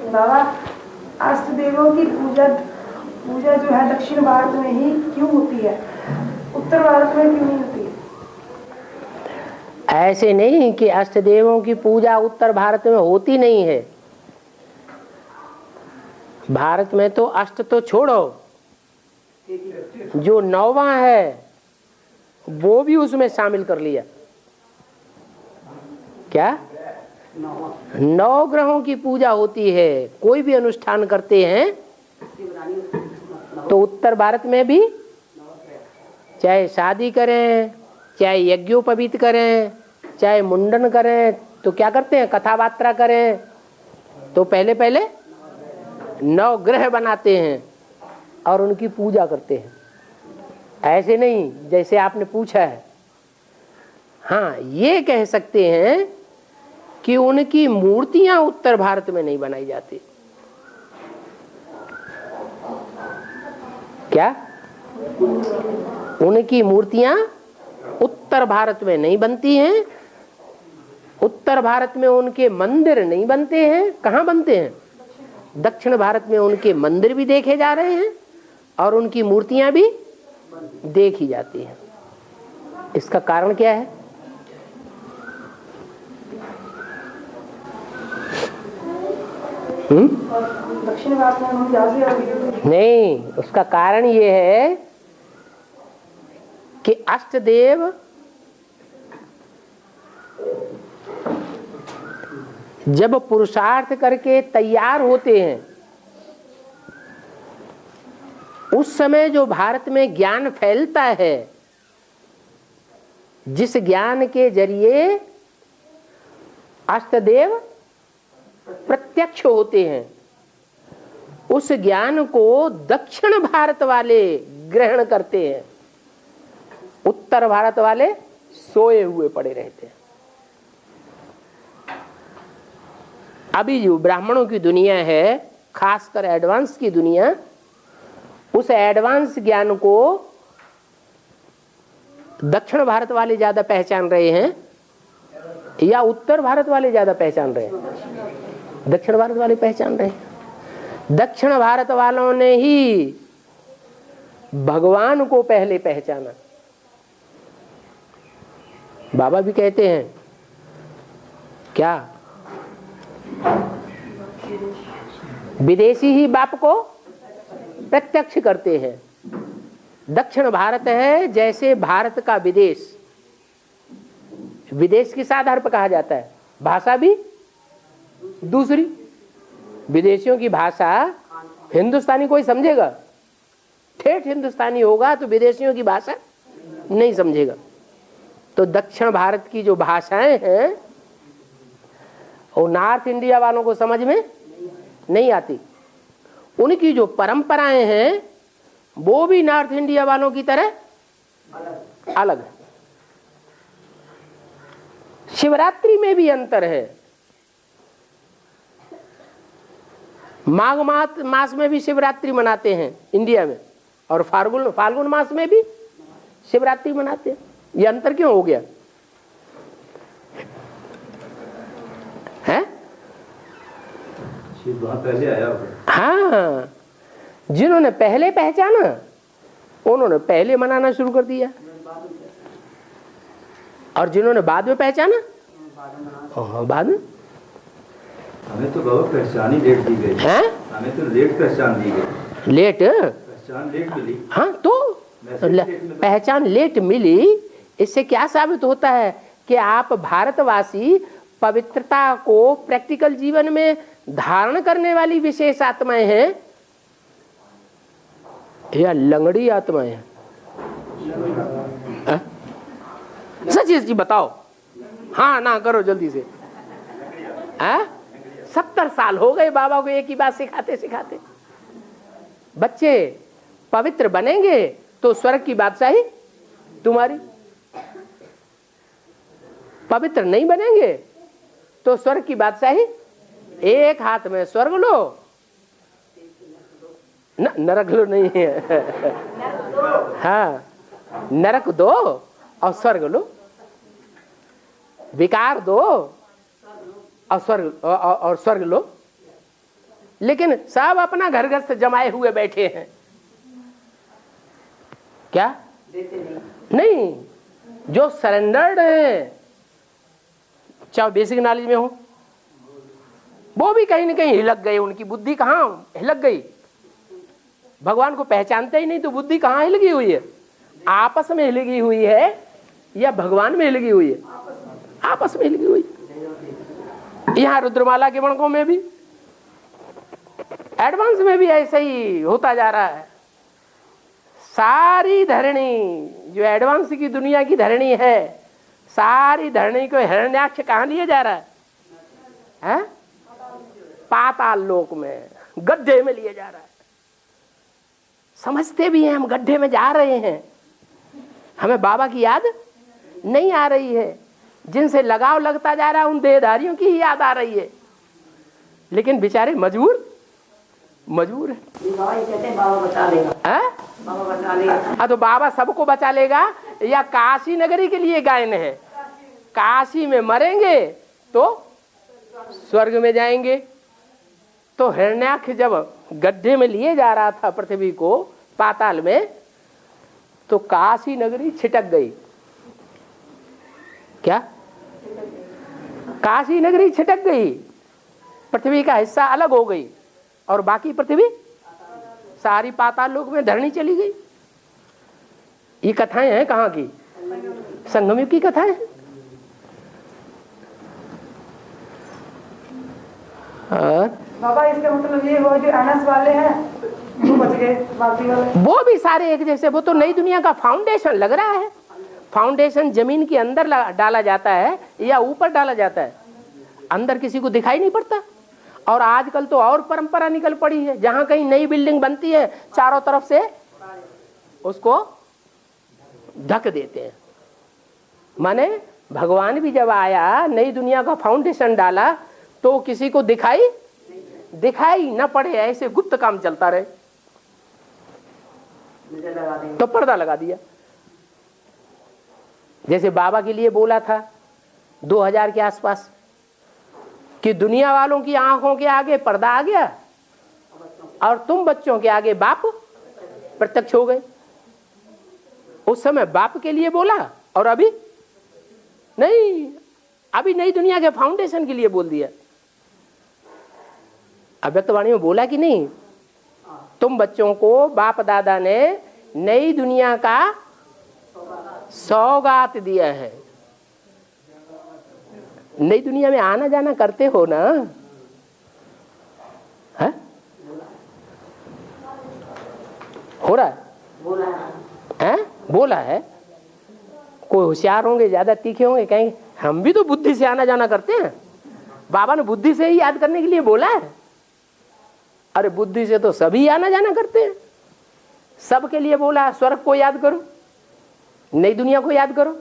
बाबा, अष्ट देवों की पूजा जो है दक्षिण भारत में ही क्यों होती है, उत्तर भारत में क्यों नहीं होती है? ऐसे नहीं कि अष्ट देवों की पूजा उत्तर भारत में होती नहीं है। भारत में तो अष्ट तो छोड़ो, जो नौवां है वो भी उसमें शामिल कर लिया। क्या? 9 ग्रहों की पूजा होती है। कोई भी अनुष्ठान करते हैं तो उत्तर भारत में भी, चाहे शादी करें, चाहे यज्ञोपवीत करें, चाहे मुंडन करें, तो क्या करते हैं? कथा वार्ता करें तो पहले 9 ग्रह बनाते हैं और उनकी पूजा करते हैं। ऐसे नहीं जैसे आपने पूछा है। हाँ, ये कह सकते हैं कि उनकी मूर्तियां उत्तर भारत में नहीं बनाई जाती। क्या? उनकी मूर्तियां उत्तर भारत में नहीं बनती हैं। उत्तर भारत में उनके मंदिर नहीं बनते हैं। कहाँ बनते हैं? दक्षिण भारत में उनके मंदिर भी देखे जा रहे हैं और उनकी मूर्तियां भी देखी जाती हैं। इसका कारण क्या है? दक्षिण भारत में हम ज्यादा नहीं, उसका कारण ये है कि अष्टदेव जब पुरुषार्थ करके तैयार होते हैं उस समय जो भारत में ज्ञान फैलता है, जिस ज्ञान के जरिए अष्टदेव प्रत्यक्ष होते हैं, उस ज्ञान को दक्षिण भारत वाले ग्रहण करते हैं। उत्तर भारत वाले सोए हुए पड़े रहते हैं। अभी जो ब्राह्मणों की दुनिया है, खासकर एडवांस की दुनिया, उस एडवांस ज्ञान को दक्षिण भारत वाले ज्यादा पहचान रहे हैं या उत्तर भारत वाले ज्यादा पहचान रहे हैं? दक्षिण भारत वाले पहचान रहे हैं। दक्षिण भारत वालों ने ही भगवान को पहले पहचाना। बाबा भी कहते हैं क्या, विदेशी ही बाप को प्रत्यक्ष करते हैं। दक्षिण भारत है जैसे भारत का विदेश। विदेश किस आधार पर कहा जाता है? भाषा भी दूसरी। विदेशियों की भाषा हिंदुस्तानी कोई समझेगा? ठेठ हिंदुस्तानी होगा तो विदेशियों की भाषा नहीं समझेगा। तो दक्षिण भारत की जो भाषाएं हैं वो नॉर्थ इंडिया वालों को समझ में नहीं आती। उनकी जो परंपराएं हैं वो भी नॉर्थ इंडिया वालों की तरह अलग है। शिवरात्रि में भी अंतर है। माघ मास में भी शिवरात्रि मनाते हैं इंडिया में, और फाल्गुन मास में भी शिवरात्रि मनाते हैं। ये अंतर क्यों हो गया है? पहले आया। हाँ, जिन्होंने पहले पहचाना उन्होंने पहले मनाना शुरू कर दिया, और जिन्होंने बाद में पहचाना बाद में। हमें तो बहुत पहचान ही लेट दी गई है। हमें तो लेट पहचान दी गई। लेट पहचान लेट मिली। हाँ, तो पहचान लेट मिली। इससे क्या साबित होता है कि आप भारतवासी पवित्रता को प्रैक्टिकल जीवन में धारण करने वाली विशेष आत्माएं हैं या लंगड़ी आत्माएं हैं? सच जी बताओ। हाँ ना करो जल्दी से। 70 साल हो गए बाबा को एक ही बात सिखाते सिखाते। बच्चे पवित्र बनेंगे तो स्वर्ग की बादशाही तुम्हारी। पवित्र नहीं बनेंगे तो स्वर्ग की बादशाही, एक हाथ में स्वर्ग लो, नरक लो नहीं है। हाँ, नरक दो और स्वर्ग लो, विकार दो और स्वर्ग लो। लेकिन सब अपना घर घर से जमाए हुए बैठे हैं। क्या नहीं, जो सरेंडर्ड है, चाहे बेसिक नॉलेज में हो, वो भी कहीं ना कहीं हिलक गए। उनकी बुद्धि कहाँ हिलक गई? भगवान को पहचानते ही नहीं तो बुद्धि कहाँ हिलगी हुई है? आपस में हिलगी हुई है या भगवान में हिलगी हुई है? आपस में हिलगी हुई। यहाँ रुद्रमाला के वणकों में भी, एडवांस में भी ऐसे ही होता जा रहा है। सारी धरणी जो एडवांस की दुनिया की धरणी है, सारी धरणी को हिरण्याक्ष कहाँ लिए जा रहा है? पाताल लोक में, गड्ढे में लिए जा रहा है। समझते भी हैं हम गड्ढे में जा रहे हैं, हमें बाबा की याद नहीं आ रही है। जिनसे लगाव लगता जा रहा है उन देहधारियों की ही याद आ रही है, लेकिन बेचारे मजबूर है। बाबा बचा लेगा, बाबा बचा लेगा। तो बाबा सबको बचा लेगा या काशी नगरी के लिए गायन है? काशी में मरेंगे तो स्वर्ग में जाएंगे। तो हिरण्याक्ष जब गड्ढे में लिए जा रहा था पृथ्वी को, पाताल में, तो काशी नगरी छिटक गई। क्या? काशी नगरी छिटक गई, पृथ्वी का हिस्सा अलग हो गई और बाकी पृथ्वी सारी पाताल लोक में धरनी चली गई। ये कथाएं हैं कहाँ की? संगम युग की कथाएं हैं। और बाबा इसका मतलब ये हुआ जो अनस वाले हैं वो बच गए, बाकी वाले वो भी सारे एक जैसे। वो तो नई दुनिया का फाउंडेशन लग रहा है। फाउंडेशन जमीन के अंदर डाला जाता है या ऊपर डाला जाता है? अंदर किसी को दिखाई नहीं पड़ता। और आजकल तो और परंपरा निकल पड़ी है, जहां कहीं नई बिल्डिंग बनती है चारों तरफ से उसको ढक देते हैं। माने भगवान भी जब आया, नई दुनिया का फाउंडेशन डाला, तो किसी को दिखाई न पड़े, ऐसे गुप्त काम चलता रहे, तो पर्दा लगा दिया। जैसे बाबा के लिए बोला था 2000 के आसपास कि दुनिया वालों की आंखों के आगे पर्दा आ गया और तुम बच्चों के आगे बाप प्रत्यक्ष हो गए। उस समय बाप के लिए बोला और अभी नहीं, अभी नई दुनिया के फाउंडेशन के लिए बोल दिया। अव्यक्तवाणी में बोला कि नहीं, तुम बच्चों को बाप दादा ने नई दुनिया का सौगात दिया है। नई दुनिया में आना जाना करते हो ना? है? हो रहा है? बोला है। कोई होशियार होंगे, ज्यादा तीखे होंगे, कहेंगे हम भी तो बुद्धि से आना जाना करते हैं, बाबा ने बुद्धि से ही याद करने के लिए बोला है। अरे बुद्धि से तो सभी आना जाना करते हैं, सबके लिए बोला है। स्वर्ग को याद करो, नई दुनिया को याद करो,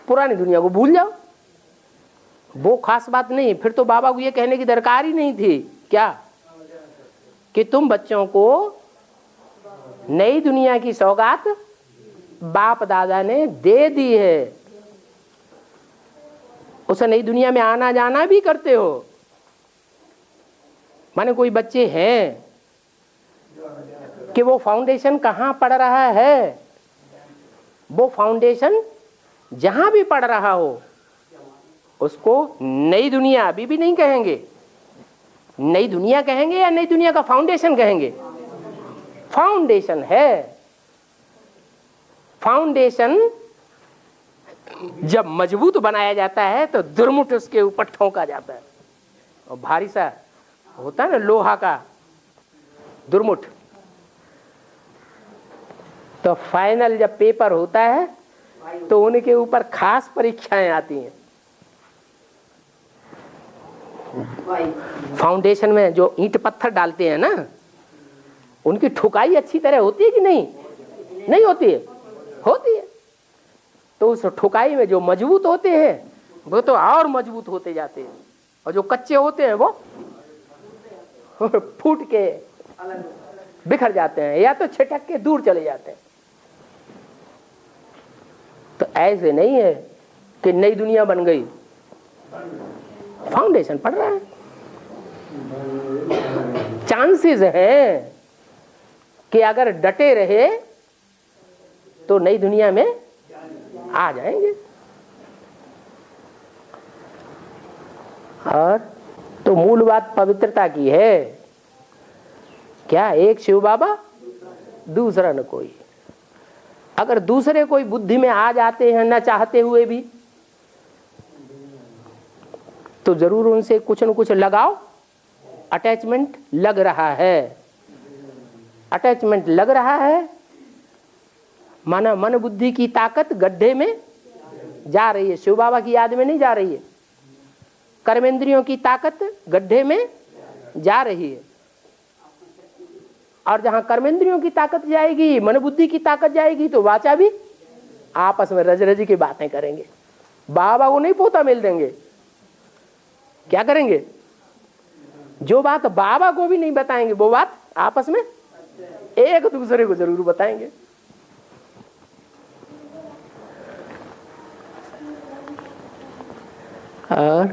पुरानी दुनिया को भूल जाओ। वो खास बात नहीं। फिर तो बाबा को ये कहने की दरकार ही नहीं थी क्या कि तुम बच्चों को नई दुनिया की सौगात बाप दादा ने दे दी है, उसे नई दुनिया में आना जाना भी करते हो। माने कोई बच्चे हैं कि वो फाउंडेशन कहाँ पड़ रहा है, वो फाउंडेशन जहां भी पड़ रहा हो उसको नई दुनिया अभी भी नहीं कहेंगे। नई दुनिया कहेंगे या नई दुनिया का फाउंडेशन कहेंगे? फाउंडेशन है। फाउंडेशन जब मजबूत बनाया जाता है तो दुर्मुठ उसके ऊपर ठोका जाता है। और भारी सा होता है ना लोहा का दुर्मुठ, तो फाइनल जब पेपर होता है तो उनके ऊपर खास परीक्षाएं आती हैं। फाउंडेशन में जो ईंट पत्थर डालते हैं ना, उनकी ठुकाई अच्छी तरह होती है कि नहीं? नहीं होती है? होती है। तो उस ठुकाई में जो मजबूत होते हैं वो तो और मजबूत होते जाते हैं, और जो कच्चे होते हैं वो फूट के बिखर जाते हैं या तो छिटक के दूर चले जाते हैं। तो ऐसे नहीं है कि नई दुनिया बन गई, फाउंडेशन पड़ रहा है। चांसेस हैं कि अगर डटे रहे तो नई दुनिया में आ जाएंगे। और तो मूल बात पवित्रता की है क्या, एक शिव बाबा दूसरा न कोई। अगर दूसरे कोई बुद्धि में आ जाते हैं न चाहते हुए भी, तो जरूर उनसे कुछ न कुछ लगाओ, अटैचमेंट लग रहा है। अटैचमेंट लग रहा है माना मन बुद्धि की ताकत गड्ढे में जा रही है, शिव बाबा की याद में नहीं जा रही है। कर्मेंद्रियों की ताकत गड्ढे में जा रही है, और जहां कर्मेंद्रियों की ताकत जाएगी, मन बुद्धि की ताकत जाएगी, तो वाचा भी आपस में रज रज की बातें करेंगे। बाबा को नहीं पोता मिल देंगे, क्या करेंगे? जो बात बाबा को भी नहीं बताएंगे वो बात आपस में एक दूसरे को जरूर बताएंगे। और